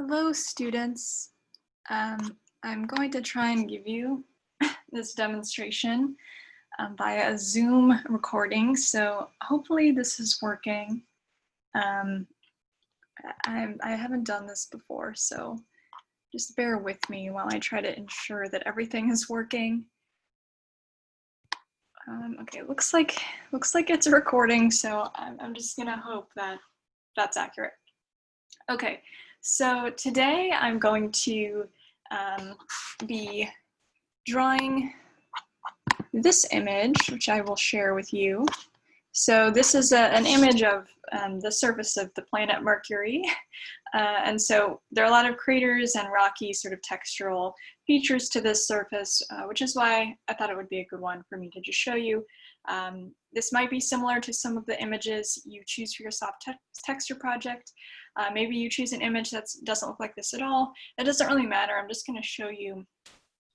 Hello, students. I'm going to try and give you this demonstration via a Zoom recording, so hopefully this is working. I haven't done this before, so just bear with me while I try to ensure that everything is working. Okay, looks like it's recording, so I'm just gonna hope that that's accurate. Okay, so today I'm going to be drawing this image, which I will share with you. So this is an image of the surface of the planet Mercury. And so there are a lot of craters and rocky sort of textural features to this surface, which is why I thought it would be a good one for me to just show you. This might be similar to some of the images you choose for your soft texture project. Maybe you choose an image that doesn't look like this at all. It doesn't really matter. I'm just going to show you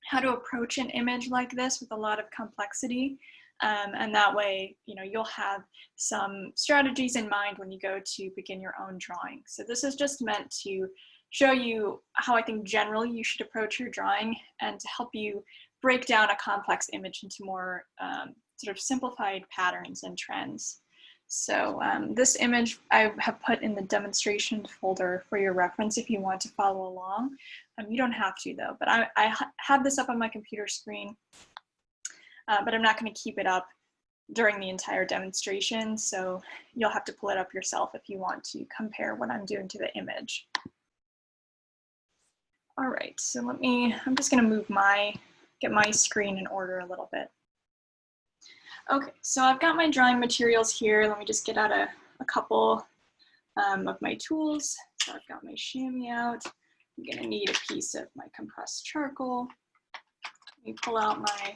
how to approach an image like this with a lot of complexity. And that way, you'll have some strategies in mind when you go to begin your own drawing. So this is just meant to show you how I think generally you should approach your drawing and to help you break down a complex image into more sort of simplified patterns and trends. So this image I have put in the demonstration folder for your reference if you want to follow along. You don't have to though, but I have this up on my computer screen, but I'm not going to keep it up during the entire demonstration, so you'll have to pull it up yourself if you want to compare what I'm doing to the image. All right, so I'm just going to get my screen in order a little bit. Okay, so I've got my drawing materials here. Let me just get out a couple of my tools. So I've got my chamois out. I'm gonna need a piece of my compressed charcoal. Let me pull out my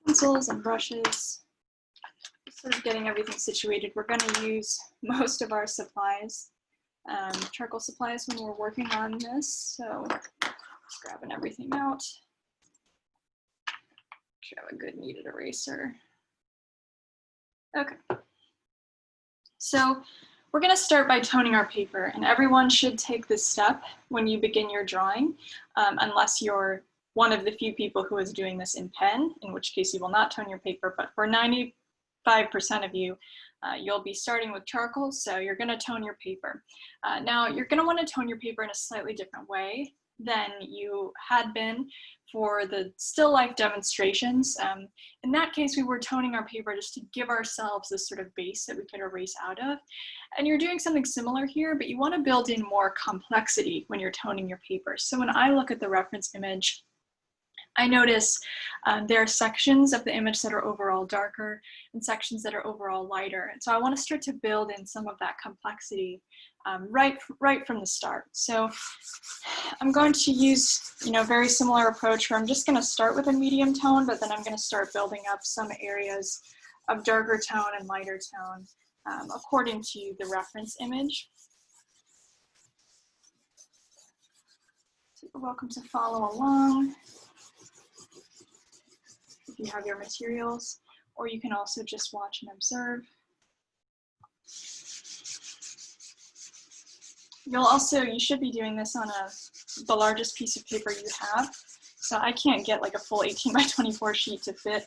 pencils and brushes. Just sort of getting everything situated. We're gonna use most of our supplies, charcoal supplies, when we're working on this. So just grabbing everything out. Should have a good kneaded eraser. Okay. So we're going to start by toning our paper, and everyone should take this step when you begin your drawing, unless you're one of the few people who is doing this in pen, in which case you will not tone your paper. But for 95% of you, you'll be starting with charcoal, so you're going to tone your paper. Now, you're going to want to tone your paper in a slightly different way than you had been for the still life demonstrations. In that case, we were toning our paper just to give ourselves this sort of base that we could erase out of. And you're doing something similar here, but you want to build in more complexity when you're toning your paper. So when I look at the reference image, I notice there are sections of the image that are overall darker and sections that are overall lighter. And so I want to start to build in some of that complexity right from the start. So I'm going to use, very similar approach where I'm just going to start with a medium tone, but then I'm going to start building up some areas of darker tone and lighter tone according to the reference image. So you're welcome to follow along if you have your materials, or you can also just watch and observe. You should be doing this on the largest piece of paper you have. So I can't get like a full 18 by 24 sheet to fit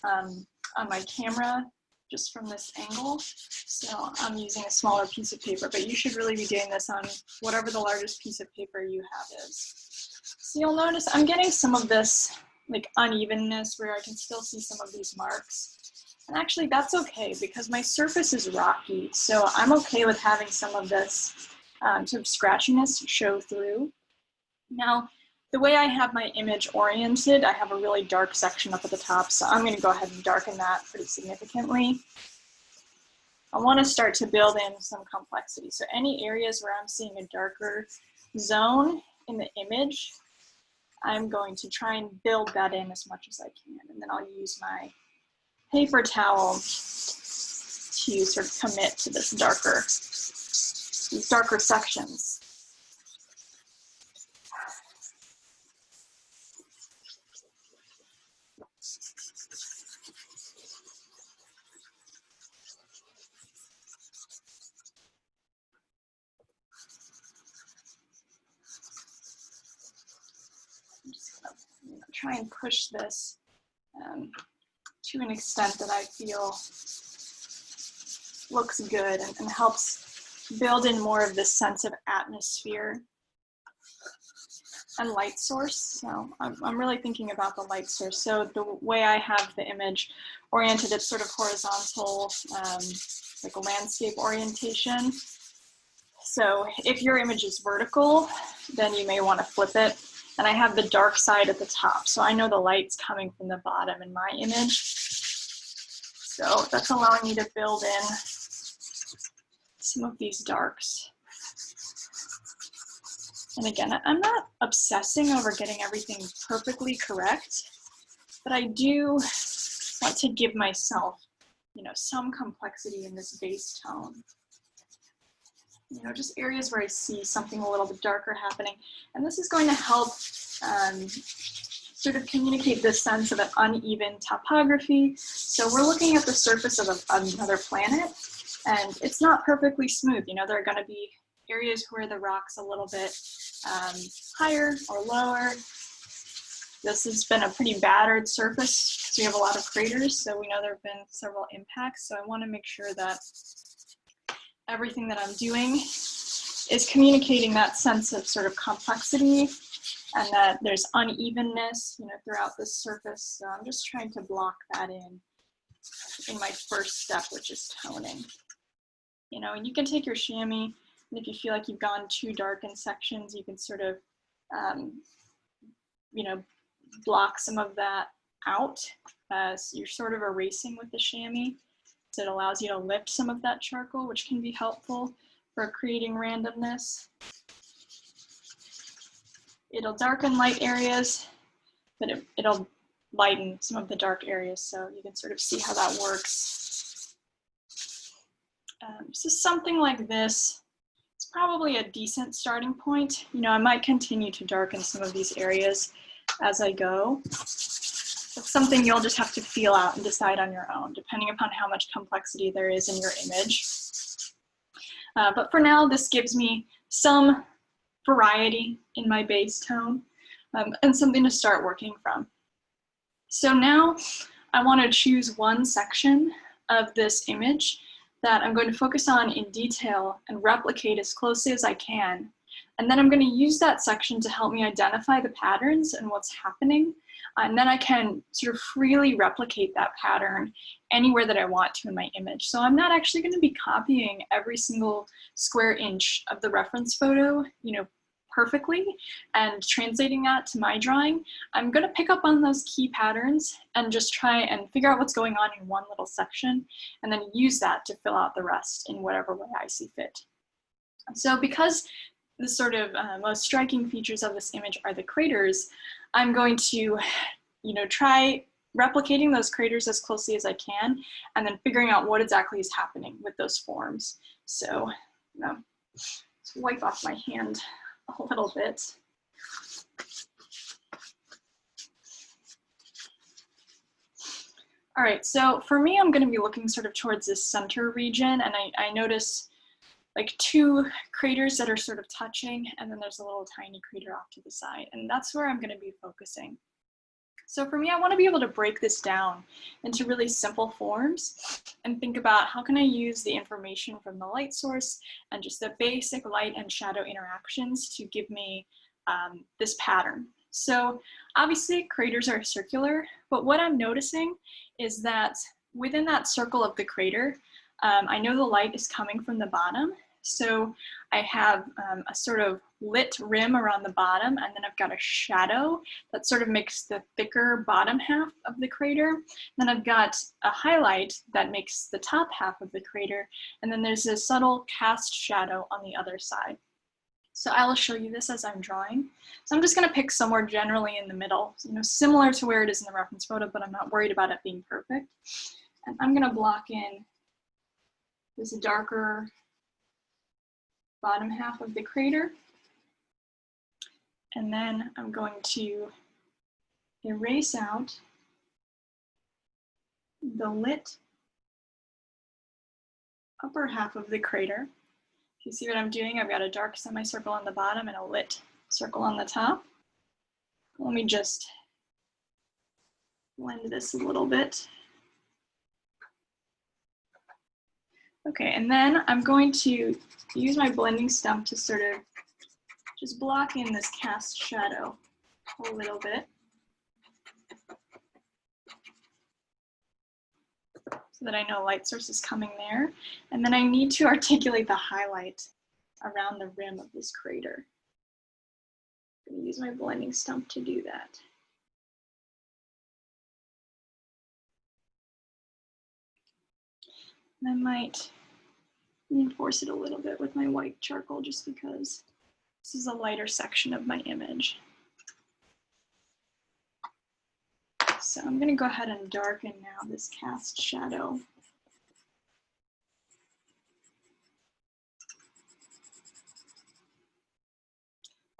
on my camera just from this angle. So I'm using a smaller piece of paper, but you should really be doing this on whatever the largest piece of paper you have is. So you'll notice I'm getting some of this like unevenness where I can still see some of these marks. And actually that's okay because my surface is rocky. So I'm okay with having some of this sort of scratchiness show through. Now, the way I have my image oriented, I have a really dark section up at the top, so I'm going to go ahead and darken that pretty significantly. I want to start to build in some complexity. So any areas where I'm seeing a darker zone in the image, I'm going to try and build that in as much as I can. And then I'll use my paper towel to sort of commit to these darker sections. try and push this to an extent that I feel looks good and helps build in more of this sense of atmosphere and light source. So I'm really thinking about the light source. So the way I have the image oriented, it's sort of horizontal, like a landscape orientation. So if your image is vertical, then you may want to flip it. And I have the dark side at the top. So I know the light's coming from the bottom in my image. So that's allowing me to build in some of these darks. And again, I'm not obsessing over getting everything perfectly correct, but I do want to give myself, some complexity in this base tone. Just areas where I see something a little bit darker happening. And this is going to help sort of communicate this sense of an uneven topography. So we're looking at the surface of another planet, and it's not perfectly smooth. There are going to be areas where the rock's a little bit higher or lower. This has been a pretty battered surface because we have a lot of craters, so we know there have been several impacts. So I want to make sure that everything that I'm doing is communicating that sense of sort of complexity and that there's unevenness, throughout this surface. So I'm just trying to block that in my first step, which is toning. And you can take your chamois, and if you feel like you've gone too dark in sections, you can sort of, block some of that out. So you're sort of erasing with the chamois. So it allows you to lift some of that charcoal, which can be helpful for creating randomness. It'll darken light areas, but it'll lighten some of the dark areas. So you can sort of see how that works. So something like this, it's probably a decent starting point. I might continue to darken some of these areas as I go. It's something you'll just have to feel out and decide on your own, depending upon how much complexity there is in your image. But for now, this gives me some variety in my base tone and something to start working from. So now I want to choose one section of this image that I'm going to focus on in detail and replicate as closely as I can. And then I'm going to use that section to help me identify the patterns and what's happening. And then I can sort of freely replicate that pattern anywhere that I want to in my image. So I'm not actually going to be copying every single square inch of the reference photo, perfectly and translating that to my drawing. I'm going to pick up on those key patterns and just try and figure out what's going on in one little section and then use that to fill out the rest in whatever way I see fit. So because the sort of most striking features of this image are the craters, I'm going to, try replicating those craters as closely as I can, and then figuring out what exactly is happening with those forms. So, let's wipe off my hand a little bit. All right, so for me, I'm going to be looking sort of towards this center region, and I notice like two craters that are sort of touching, and then there's a little tiny crater off to the side, and that's where I'm going to be focusing. So for me, I want to be able to break this down into really simple forms and think about how can I use the information from the light source and just the basic light and shadow interactions to give me this pattern. So obviously craters are circular, but what I'm noticing is that within that circle of the crater, I know the light is coming from the bottom. So I have a sort of lit rim around the bottom, and then I've got a shadow that sort of makes the thicker bottom half of the crater. Then I've got a highlight that makes the top half of the crater, and then there's a subtle cast shadow on the other side. So I'll show you this as I'm drawing. So I'm just going to pick somewhere generally in the middle, similar to where it is in the reference photo, but I'm not worried about it being perfect. And I'm going to block in this darker bottom half of the crater. And then I'm going to erase out the lit upper half of the crater. If you see what I'm doing, I've got a dark semicircle on the bottom and a lit circle on the top. Let me just blend this a little bit. Okay, and then I'm going to use my blending stump to sort of just block in this cast shadow a little bit, so that I know light source is coming there. And then I need to articulate the highlight around the rim of this crater. I'm going to use my blending stump to do that. And I might reinforce it a little bit with my white charcoal just because this is a lighter section of my image. So I'm going to go ahead and darken now this cast shadow.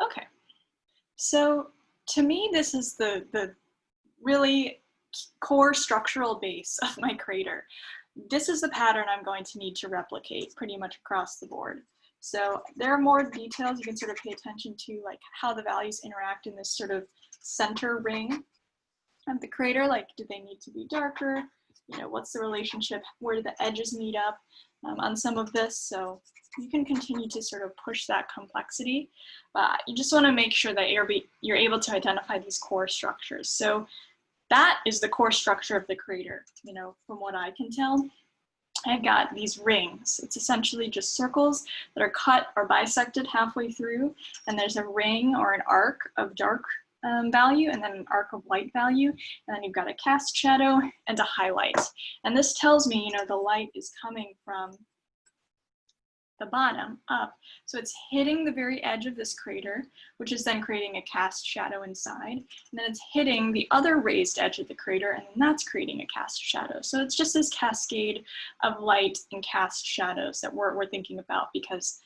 Okay, so to me this is the really core structural base of my crater. This is the pattern I'm going to need to replicate pretty much across the board. So there are more details you can sort of pay attention to, like how the values interact in this sort of center ring of the crater. Like, do they need to be darker? You know, what's the relationship? Where do the edges meet up on some of this? So you can continue to sort of push that complexity. You just want to make sure that you're able to identify these core structures. So that is the core structure of the crater, you know, from what I can tell. I've got these rings. It's essentially just circles that are cut or bisected halfway through, and there's a ring or an arc of dark value, and then an arc of light value, and then you've got a cast shadow and a highlight. And this tells me, you know, the light is coming from the bottom up. So it's hitting the very edge of this crater, which is then creating a cast shadow inside. And then it's hitting the other raised edge of the crater, and then that's creating a cast shadow. So it's just this cascade of light and cast shadows that we're thinking about, because,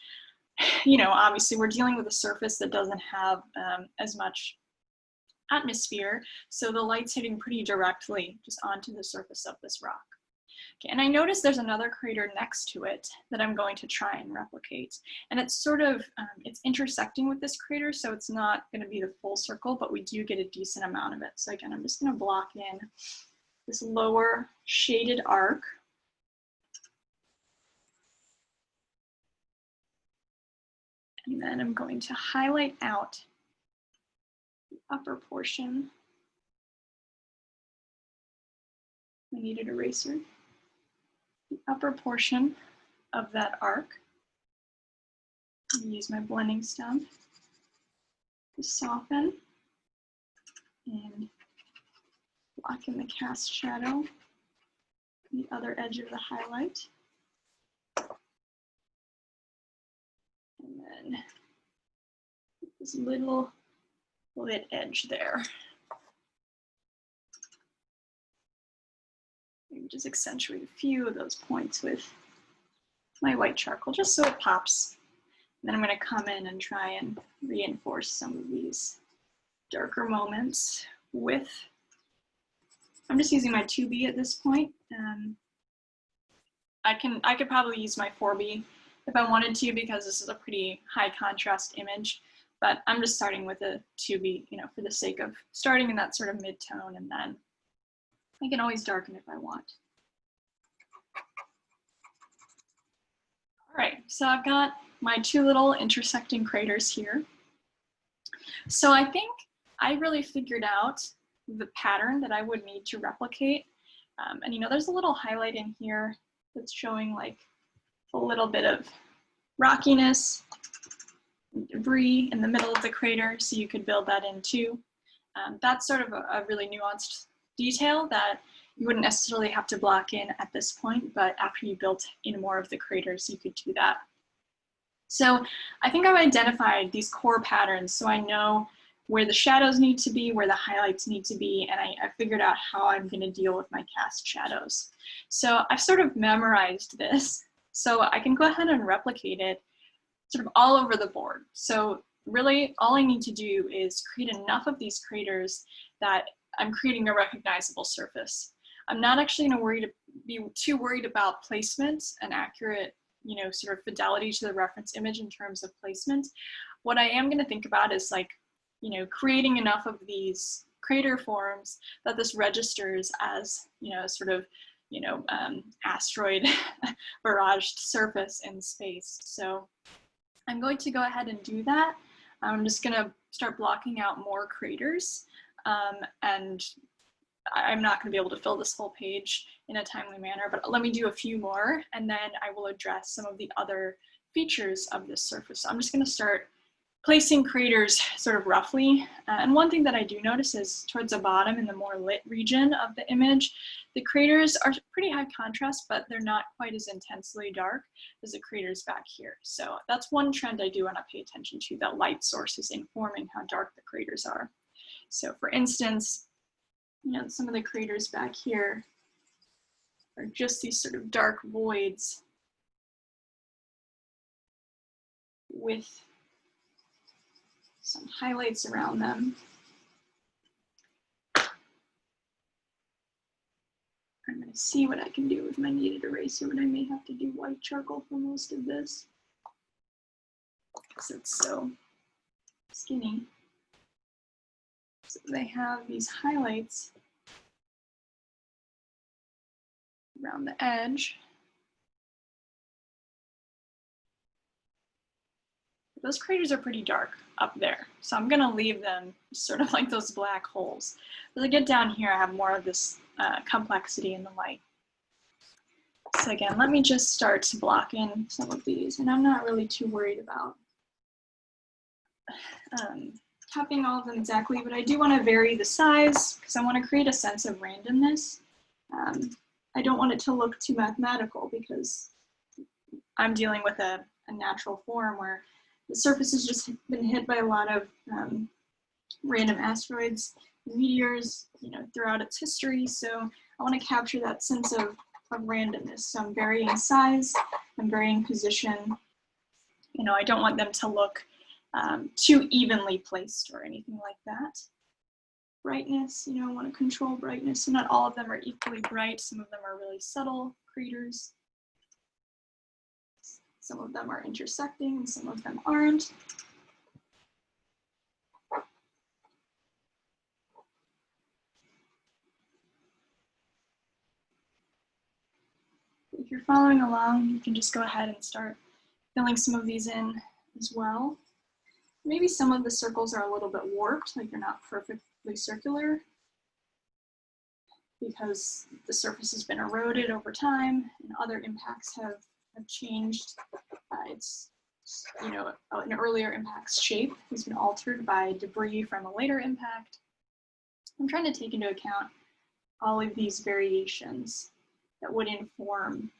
you know, obviously we're dealing with a surface that doesn't have as much atmosphere. So the light's hitting pretty directly just onto the surface of this rock. Okay, and I noticed there's another crater next to it that I'm going to try and replicate. And it's sort of, it's intersecting with this crater, so it's not going to be the full circle, but we do get a decent amount of it. So again, I'm just going to block in this lower shaded arc. And then I'm going to highlight out the upper portion. I needed an eraser. The upper portion of that arc. Use my blending stump to soften and block in the cast shadow, the other edge of the highlight. And then this little lit edge there. Maybe just accentuate a few of those points with my white charcoal, just so it pops. And then I'm going to come in and try and reinforce some of these darker moments with, I'm just using my 2B at this point. I could probably use my 4B if I wanted to, because this is a pretty high contrast image, but I'm just starting with a 2B, you know, for the sake of starting in that sort of mid-tone, and then I can always darken if I want. All right, so I've got my two little intersecting craters here. So I think I really figured out the pattern that I would need to replicate. And you know, there's a little highlight in here that's showing like a little bit of rockiness, debris in the middle of the crater, so you could build that in too. That's sort of a really nuanced detail that you wouldn't necessarily have to block in at this point, but after you built in more of the craters, you could do that. So I think I've identified these core patterns, so I know where the shadows need to be, where the highlights need to be, and I figured out how I'm going to deal with my cast shadows. So I've sort of memorized this, so I can go ahead and replicate it sort of all over the board. So really all I need to do is create enough of these craters that I'm creating a recognizable surface. I'm not actually going to be too worried about placement and accurate, you know, sort of fidelity to the reference image in terms of placement. What I am going to think about is, like, you know, creating enough of these crater forms, that this registers as, sort of, asteroid barraged surface in space. So I'm going to go ahead and do that. I'm just going to start blocking out more craters, and I'm not going to be able to fill this whole page in a timely manner, but let me do a few more, and then I will address some of the other features of this surface. So I'm just going to start placing craters sort of roughly. And one thing that I do notice is towards the bottom in the more lit region of the image, the craters are pretty high contrast, but they're not quite as intensely dark as the craters back here. So that's one trend I do want to pay attention to, that light source is informing how dark the craters are. So for instance, some of the craters back here are just these sort of dark voids with some highlights around them. I'm going to see what I can do with my kneaded eraser, but I may have to do white charcoal for most of this because it's so skinny. So they have these highlights around the edge. Those craters are pretty dark up there, so I'm going to leave them sort of like those black holes. As I get down here, I have more of this complexity in the light. So again, let me just start to block in some of these, and I'm not really too worried about copying all of them exactly, but I do want to vary the size because I want to create a sense of randomness. I don't want it to look too mathematical because I'm dealing with a natural form where the surface has just been hit by a lot of random asteroids and meteors, throughout its history. So I want to capture that sense of randomness. So I'm varying size, I'm varying position. I don't want them to look too evenly placed or anything like that. Brightness, I want to control brightness. So not all of them are equally bright. Some of them are really subtle craters. Some of them are intersecting and some of them aren't. If you're following along, you can just go ahead and start filling some of these in as well. Maybe some of the circles are a little bit warped, like they're not perfectly circular because the surface has been eroded over time and other impacts have changed. It's, an earlier impact's shape has been altered by debris from a later impact. I'm trying to take into account all of these variations that would inform,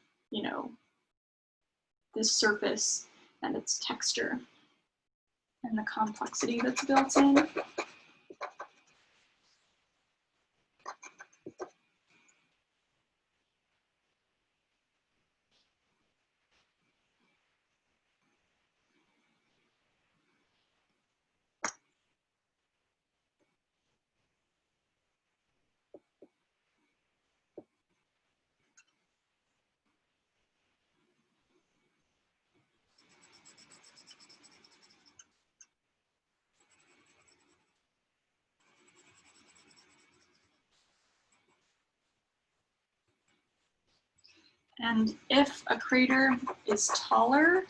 this surface and its texture and the complexity that's built in. And if a crater is taller,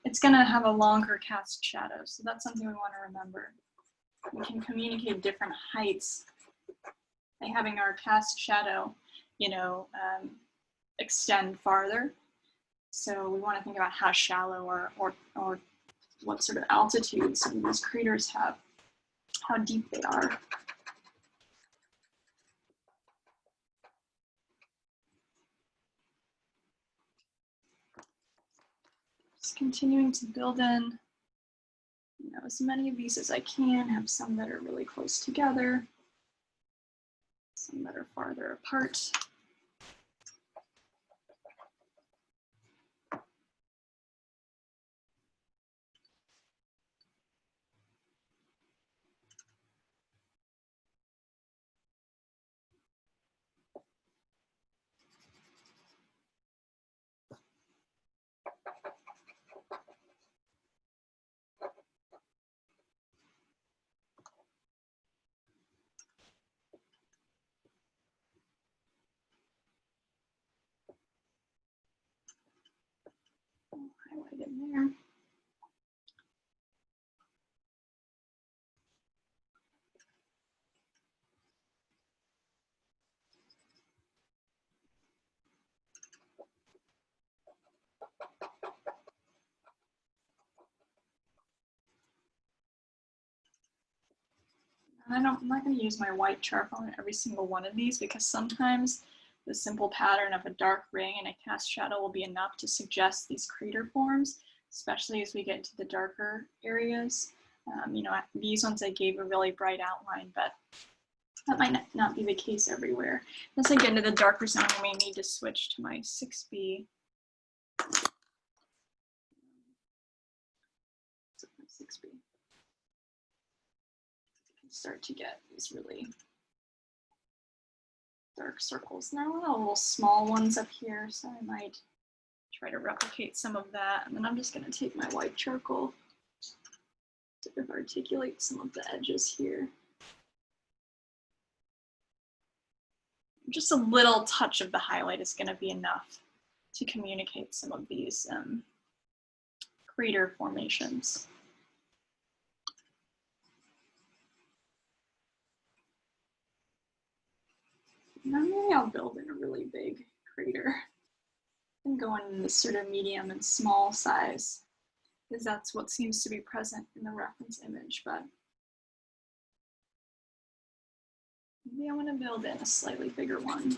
it's going to have a longer cast shadow. So that's something we want to remember. We can communicate different heights by having our cast shadow, extend farther. So we want to think about how shallow or what sort of altitude some of these craters have, how deep they are. Just continuing to build in, as many of these as I can, have some that are really close together, some that are farther apart. And I'm not going to use my white charcoal on every single one of these because sometimes the simple pattern of a dark ring and a cast shadow will be enough to suggest these crater forms, especially as we get into the darker areas. You know, these ones I gave a really bright outline, but that might not be the case everywhere. As I get into the darker zone, I may need to switch to my 6B. 6B. Start to get these really dark circles. Now a little small ones up here, so I might try to replicate some of that. And then I'm just going to take my white charcoal to sort of articulate some of the edges here. Just a little touch of the highlight is going to be enough to communicate some of these crater formations. Now maybe I'll build in a really big crater and go in this sort of medium and small size, because that's what seems to be present in the reference image. But maybe I want to build in a slightly bigger one.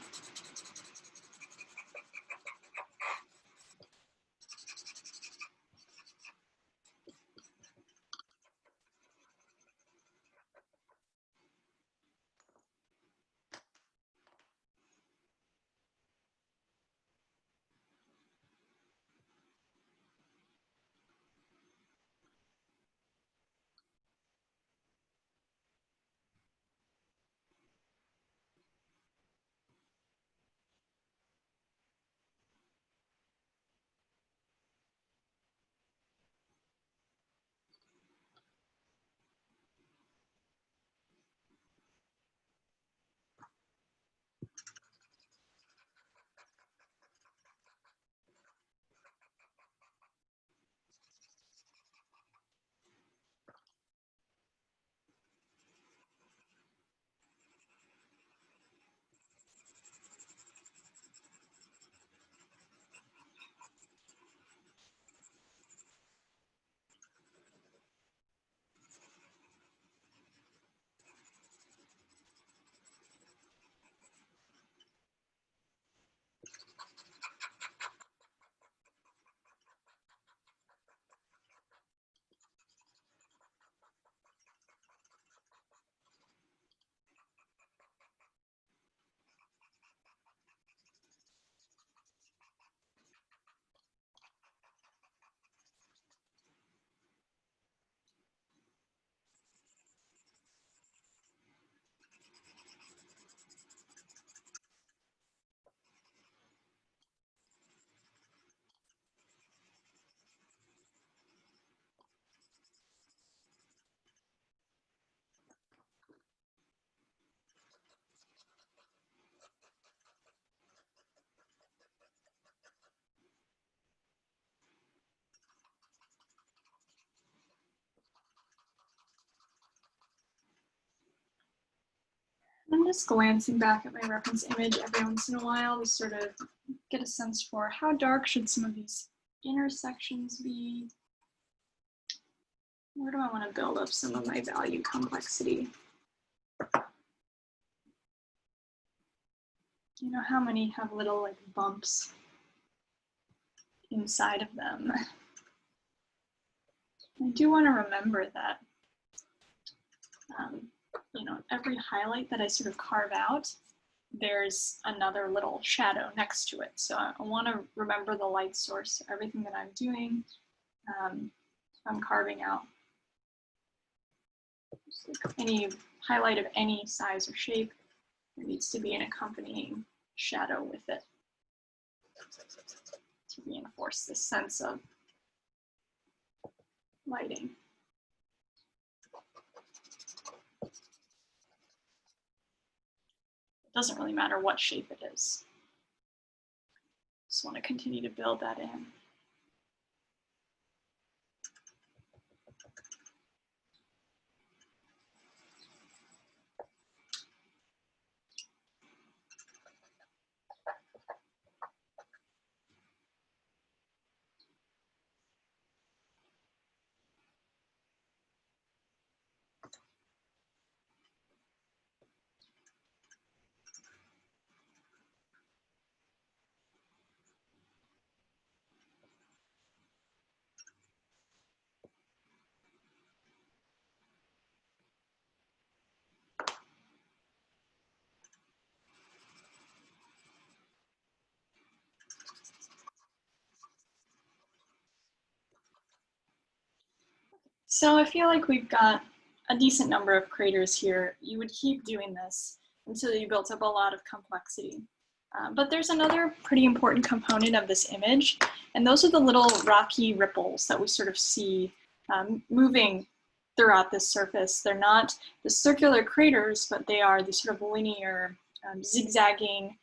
I'm just glancing back at my reference image every once in a while to sort of get a sense for how dark should some of these intersections be. Where do I want to build up some of my value complexity? You know, how many have little like bumps inside of them? I do want to remember that, you know, every highlight that I sort of carve out, there's another little shadow next to it. So I want to remember the light source, everything that I'm doing. If I'm carving out like any highlight of any size or shape, there needs to be an accompanying shadow with it to reinforce this sense of lighting. It doesn't really matter what shape it is. Just want to continue to build that in. So I feel like we've got a decent number of craters here. You would keep doing this until you built up a lot of complexity. But there's another pretty important component of this image, and those are the little rocky ripples that we sort of see moving throughout this surface. They're not the circular craters, but they are the sort of linear, zigzagging,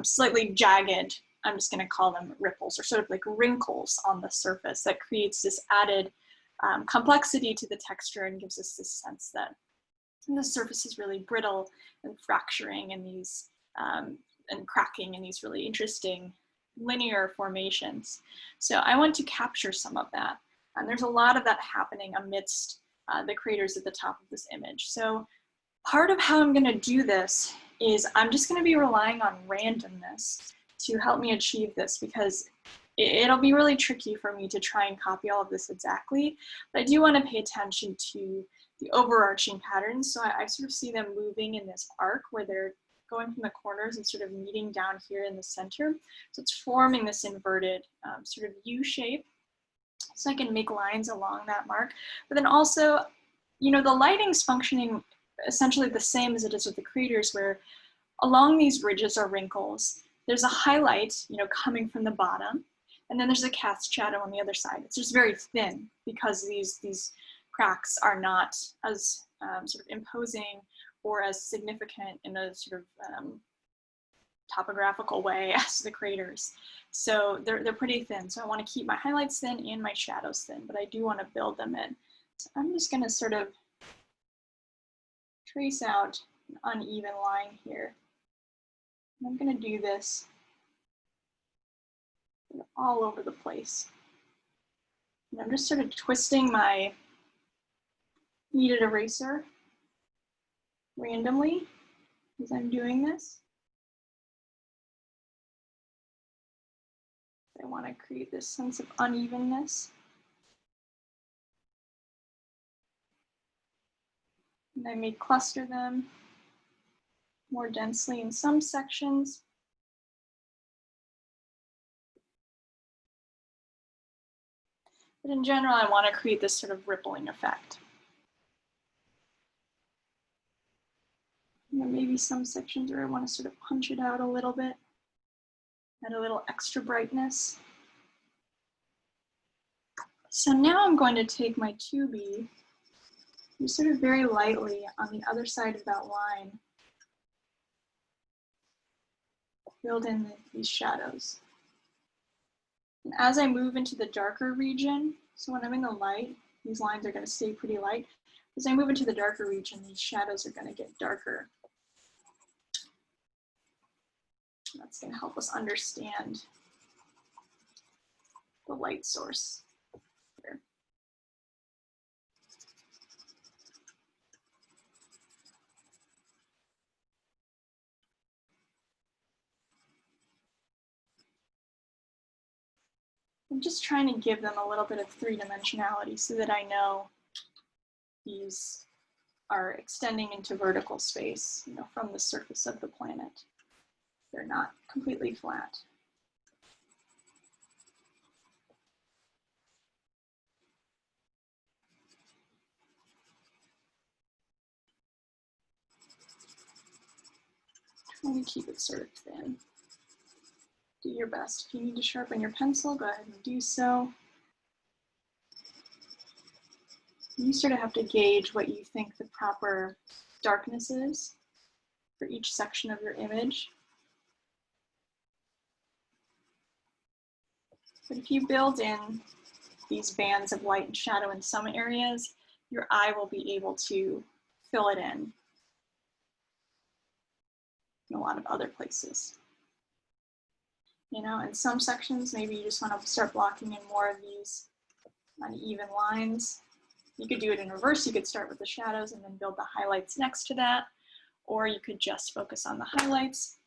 slightly jagged, I'm just going to call them ripples, or sort of like wrinkles on the surface that creates this added complexity to the texture and gives us this sense that the surface is really brittle and fracturing in these and cracking in these really interesting linear formations. So I want to capture some of that. And there's a lot of that happening amidst the craters at the top of this image. So part of how I'm going to do this is I'm just going to be relying on randomness to help me achieve this, because it'll be really tricky for me to try and copy all of this exactly. But I do want to pay attention to the overarching patterns. So I sort of see them moving in this arc where they're going from the corners and sort of meeting down here in the center. So it's forming this inverted sort of U shape. So I can make lines along that mark. But then also, you know, the lighting's functioning essentially the same as it is with the craters, where along these ridges or wrinkles, there's a highlight, you know, coming from the bottom. And then there's a cast shadow on the other side. It's just very thin because these cracks are not as sort of imposing or as significant in a sort of topographical way as the craters. So they're pretty thin. So I want to keep my highlights thin and my shadows thin, but I do want to build them in. So I'm just going to sort of trace out an uneven line here. And I'm going to do this all over the place. And I'm just sort of twisting my kneaded eraser randomly as I'm doing this. I want to create this sense of unevenness. And I may cluster them more densely in some sections. But in general, I want to create this sort of rippling effect. And there may be some sections where I want to sort of punch it out a little bit, add a little extra brightness. So now I'm going to take my 2B, and sort of very lightly on the other side of that line, build in these shadows. And as I move into the darker region, so when I'm in the light, these lines are going to stay pretty light. As I move into the darker region, these shadows are going to get darker. That's going to help us understand the light source here. I'm just trying to give them a little bit of three-dimensionality so that I know these are extending into vertical space, you know, from the surface of the planet. They're not completely flat. Trying to keep it sort of thin. Do your best. If you need to sharpen your pencil, go ahead and do so. You sort of have to gauge what you think the proper darkness is for each section of your image. But if you build in these bands of light and shadow in some areas, your eye will be able to fill it in a lot of other places. You know, in some sections, maybe you just want to start blocking in more of these uneven lines. You could do it in reverse. You could start with the shadows and then build the highlights next to that, or you could just focus on the highlights.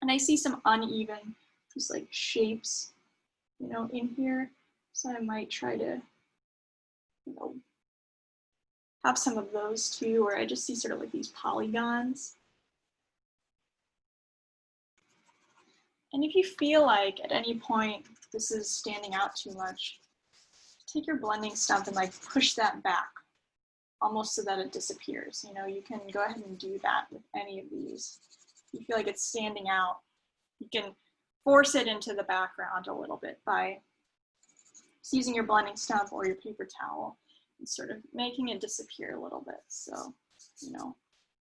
And I see some uneven, just like shapes, you know, in here. So I might try to, you know, have some of those too, where I just see sort of like these polygons. And if you feel like at any point this is standing out too much, take your blending stump and like push that back almost so that it disappears. You know, you can go ahead and do that with any of these. If you feel like it's standing out, you can force it into the background a little bit by just using your blending stump or your paper towel and sort of making it disappear a little bit. So, you know,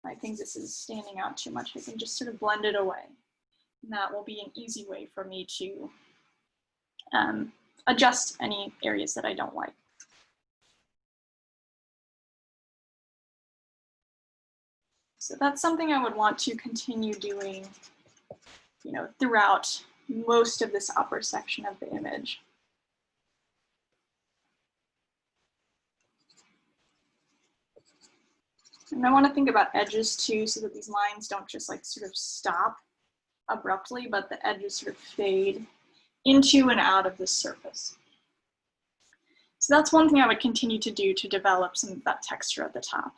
I think this is standing out too much. I can just sort of blend it away. And that will be an easy way for me to adjust any areas that I don't like. So that's something I would want to continue doing, you know, throughout most of this upper section of the image. And I want to think about edges too, so that these lines don't just like sort of stop abruptly, but the edges sort of fade into and out of the surface. So that's one thing I would continue to do to develop some of that texture at the top.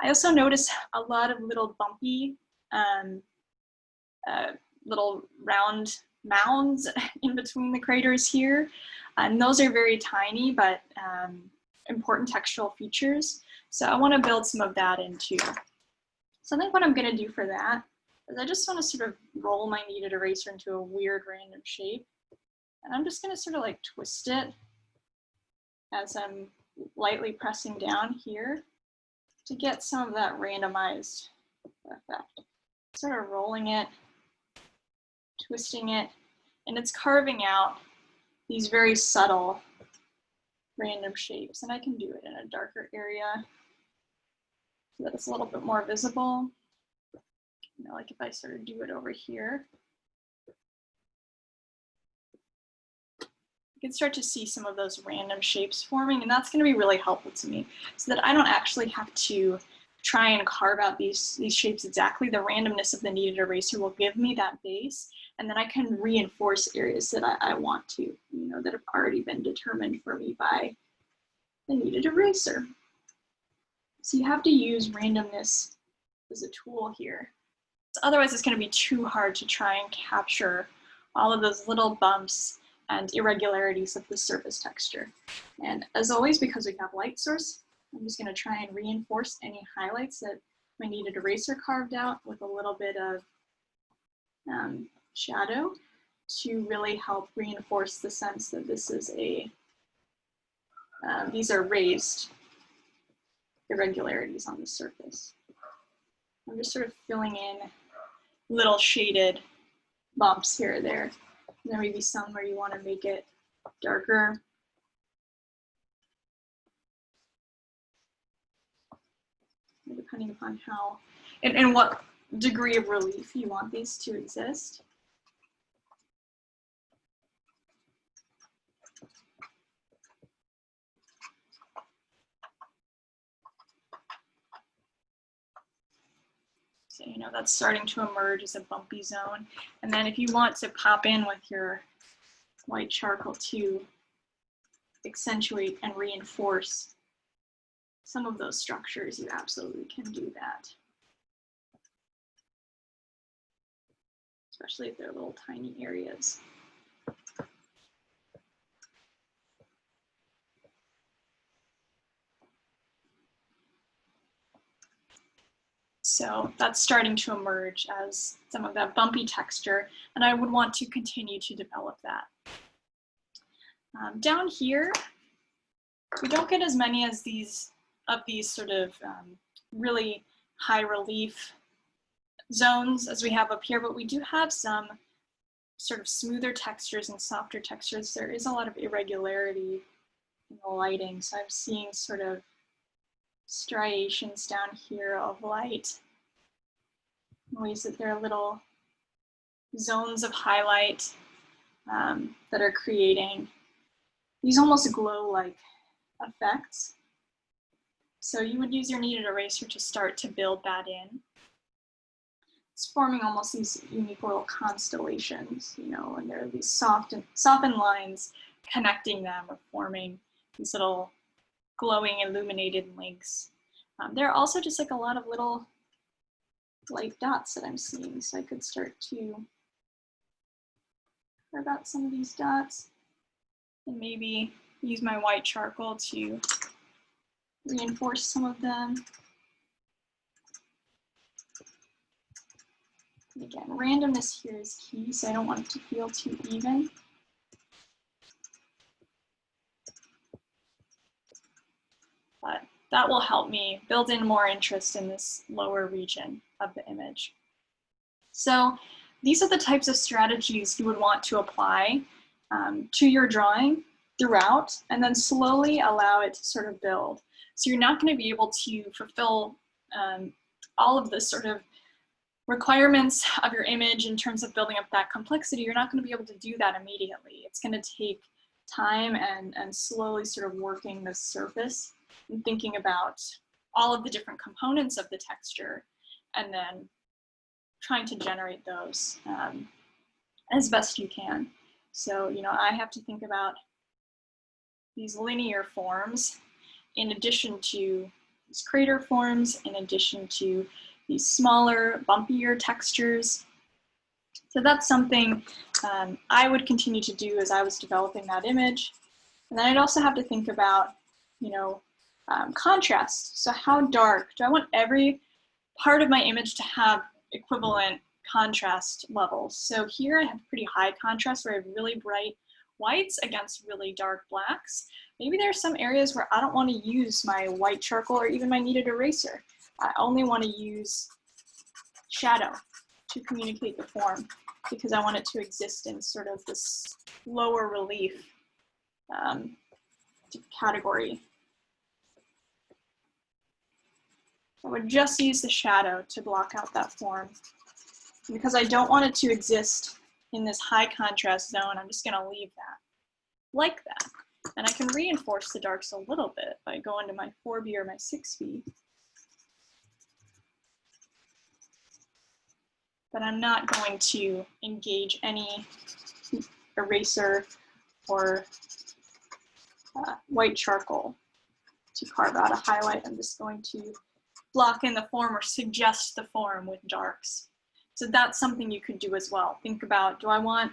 I also notice a lot of little bumpy, little round mounds in between the craters here. And those are very tiny, but important textural features. So I want to build some of that in too. So I think what I'm going to do for that is I just want to sort of roll my kneaded eraser into a weird random shape. And I'm just going to sort of like twist it as I'm lightly pressing down here to get some of that randomized effect. Sort of rolling it, twisting it, and it's carving out these very subtle random shapes. And I can do it in a darker area so that it's a little bit more visible. You know, like if I sort of do it over here, you can start to see some of those random shapes forming, and that's going to be really helpful to me so that I don't actually have to try and carve out these shapes exactly. The randomness of the kneaded eraser will give me that base, and then I can reinforce areas that I want to, you know, that have already been determined for me by the kneaded eraser. So you have to use randomness as a tool here. So otherwise it's going to be too hard to try and capture all of those little bumps and irregularities of the surface texture. And as always, because we have light source, I'm just going to try and reinforce any highlights that my kneaded eraser carved out with a little bit of shadow to really help reinforce the sense that this is a, these are raised irregularities on the surface. I'm just sort of filling in little shaded bumps here or there. And there may be some where you want to make it darker. Depending upon how and what degree of relief you want these to exist. So, you know, that's starting to emerge as a bumpy zone. And then if you want to pop in with your white charcoal to accentuate and reinforce some of those structures, you absolutely can do that. Especially if they're little tiny areas. So that's starting to emerge as some of that bumpy texture, and I would want to continue to develop that. Down here, we don't get as many as these sort of really high relief zones as we have up here, but we do have some sort of smoother textures and softer textures. There is a lot of irregularity in the lighting, so I'm seeing sort of striations down here of light, ways that there are little zones of highlight that are creating these almost glow-like effects. So you would use your kneaded eraser to start to build that in. It's forming almost these unique little constellations, you know, and there are these softened lines connecting them or forming these little glowing illuminated links. There are also just like a lot of little light dots that I'm seeing, so I could start to carve out some of these dots and maybe use my white charcoal to reinforce some of them. And again, randomness here is key, so I don't want it to feel too even. But that will help me build in more interest in this lower region of the image. So these are the types of strategies you would want to apply to your drawing throughout, and then slowly allow it to sort of build. So you're not going to be able to fulfill all of the sort of requirements of your image in terms of building up that complexity. You're not going to be able to do that immediately. It's going to take time and slowly sort of working the surface and thinking about all of the different components of the texture, and then trying to generate those as best you can. So, you know, I have to think about these linear forms in addition to these crater forms, in addition to these smaller, bumpier textures. So that's something I would continue to do as I was developing that image. And then I'd also have to think about, you know, contrast. So how dark? Do I want every part of my image to have equivalent contrast levels? So here I have pretty high contrast where I have really bright whites against really dark blacks. Maybe there are some areas where I don't want to use my white charcoal or even my kneaded eraser. I only want to use shadow to communicate the form because I want it to exist in sort of this lower relief category. I would just use the shadow to block out that form. And because I don't want it to exist in this high contrast zone, I'm just going to leave that like that. And I can reinforce the darks a little bit by going to my 4B or my 6B. But I'm not going to engage any eraser or white charcoal to carve out a highlight. I'm just going to block in the form or suggest the form with darks. So that's something you could do as well. Think about, do I want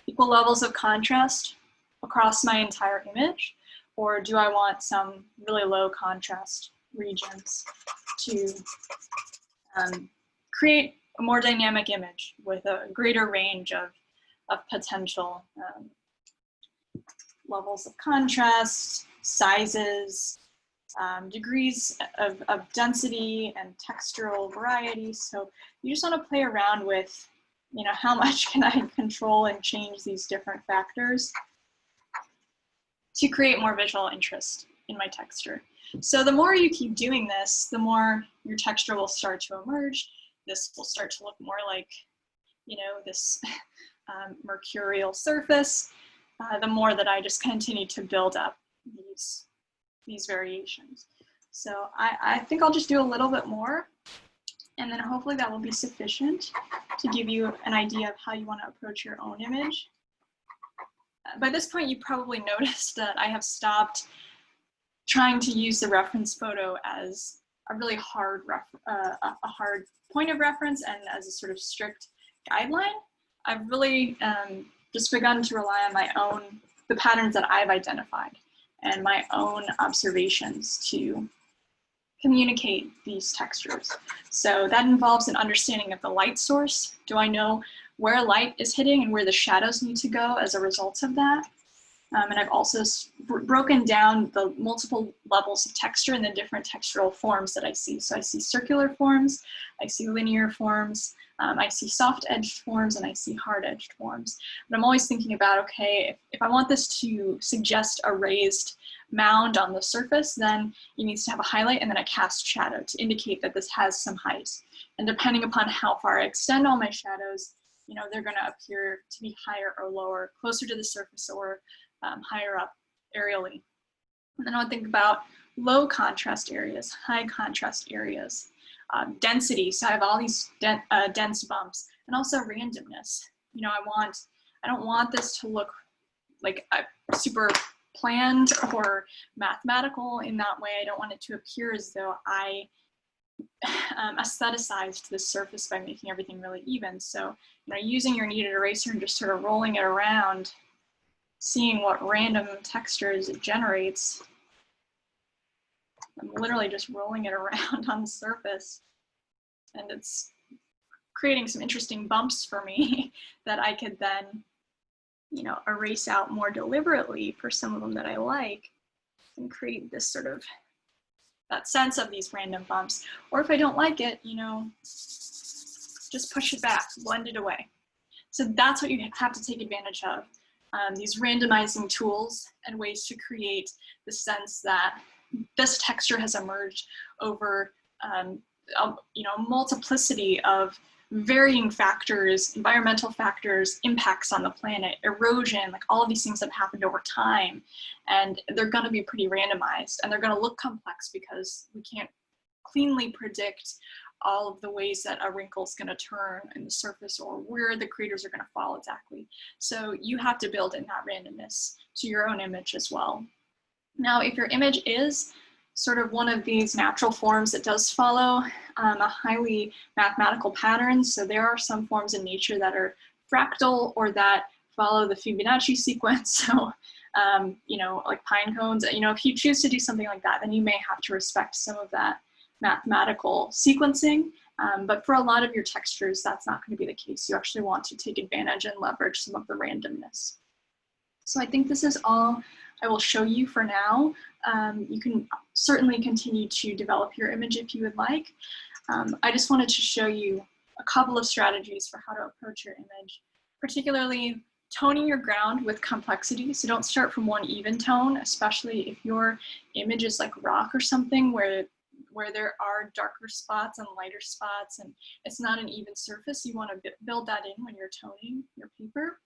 equal levels of contrast across my entire image, or do I want some really low contrast regions to create a more dynamic image with a greater range of potential levels of contrast, sizes, degrees of density and textural variety. So you just want to play around with, you know, how much can I control and change these different factors to create more visual interest in my texture. So the more you keep doing this, the more your texture will start to emerge. This will start to look more like, you know, this mercurial surface, the more that I just continue to build up these variations. So I think I'll just do a little bit more, and then hopefully that will be sufficient to give you an idea of how you want to approach your own image. By this point, you probably noticed that I have stopped trying to use the reference photo as a really hard, hard point of reference and as a sort of strict guideline. I've really just begun to rely on the patterns that I've identified and my own observations to communicate these textures. So that involves an understanding of the light source. Do I know where light is hitting and where the shadows need to go as a result of that? And I've also broken down the multiple levels of texture and the different textural forms that I see. So I see circular forms, I see linear forms, I see soft-edged forms, and I see hard-edged forms. But I'm always thinking about, okay, if I want this to suggest a raised mound on the surface, then it needs to have a highlight and then a cast shadow to indicate that this has some height. And depending upon how far I extend all my shadows, you know, they're going to appear to be higher or lower, closer to the surface or higher up aerially. And then I would think about low contrast areas, high contrast areas, density. So I have all these dense bumps, and also randomness. You know, I don't want this to look like super planned or mathematical in that way. I don't want it to appear as though I aestheticized this surface by making everything really even. So, you know, using your kneaded eraser and just sort of rolling it around seeing what random textures it generates. I'm literally just rolling it around on the surface, and it's creating some interesting bumps for me that I could then, you know, erase out more deliberately for some of them that I like, and create this sort of that sense of these random bumps. Or if I don't like it, you know, just push it back, blend it away. So that's what you have to take advantage of. These randomizing tools and ways to create the sense that this texture has emerged over you know, a multiplicity of varying factors, environmental factors, impacts on the planet, erosion, like all of these things that have happened over time. And they're gonna be pretty randomized, and they're gonna look complex because we can't cleanly predict all of the ways that a wrinkle is going to turn in the surface or where the craters are going to fall exactly. So you have to build in that randomness to your own image as well. Now, if your image is sort of one of these natural forms that does follow a highly mathematical pattern, so there are some forms in nature that are fractal or that follow the Fibonacci sequence, so you know, like pine cones, you know, if you choose to do something like that, then you may have to respect some of that mathematical sequencing, but for a lot of your textures, that's not going to be the case. You actually want to take advantage and leverage some of the randomness. So I think this is all I will show you for now. You can certainly continue to develop your image if you would like. I just wanted to show you a couple of strategies for how to approach your image, particularly toning your ground with complexity. So don't start from one even tone, especially if your image is like rock or something where there are darker spots and lighter spots and it's not an even surface. You want to build that in when you're toning your paper.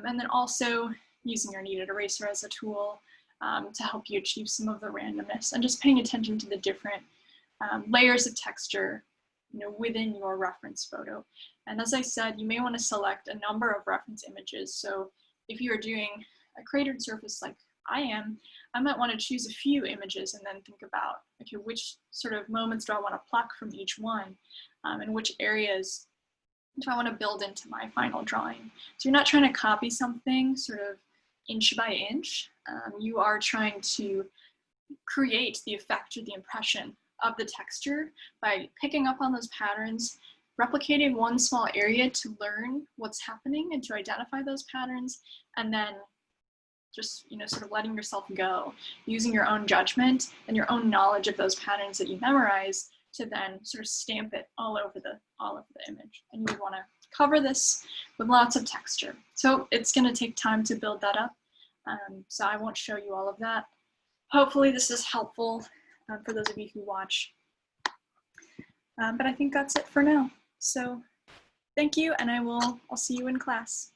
And then also using your kneaded eraser as a tool to help you achieve some of the randomness, and just paying attention to the different layers of texture, you know, within your reference photo. And as I said, you may want to select a number of reference images. So if you're doing a cratered surface like I am, I might want to choose a few images and then think about, okay, which sort of moments do I want to pluck from each one, and which areas do I want to build into my final drawing. So you're not trying to copy something sort of inch by inch. You are trying to create the effect or the impression of the texture by picking up on those patterns, replicating one small area to learn what's happening and to identify those patterns, and then just, you know, sort of letting yourself go, using your own judgment and your own knowledge of those patterns that you memorize to then sort of stamp it all over the image. And you would want to cover this with lots of texture. So it's going to take time to build that up. So I won't show you all of that. Hopefully this is helpful for those of you who watch. But I think that's it for now. So thank you, and I'll see you in class.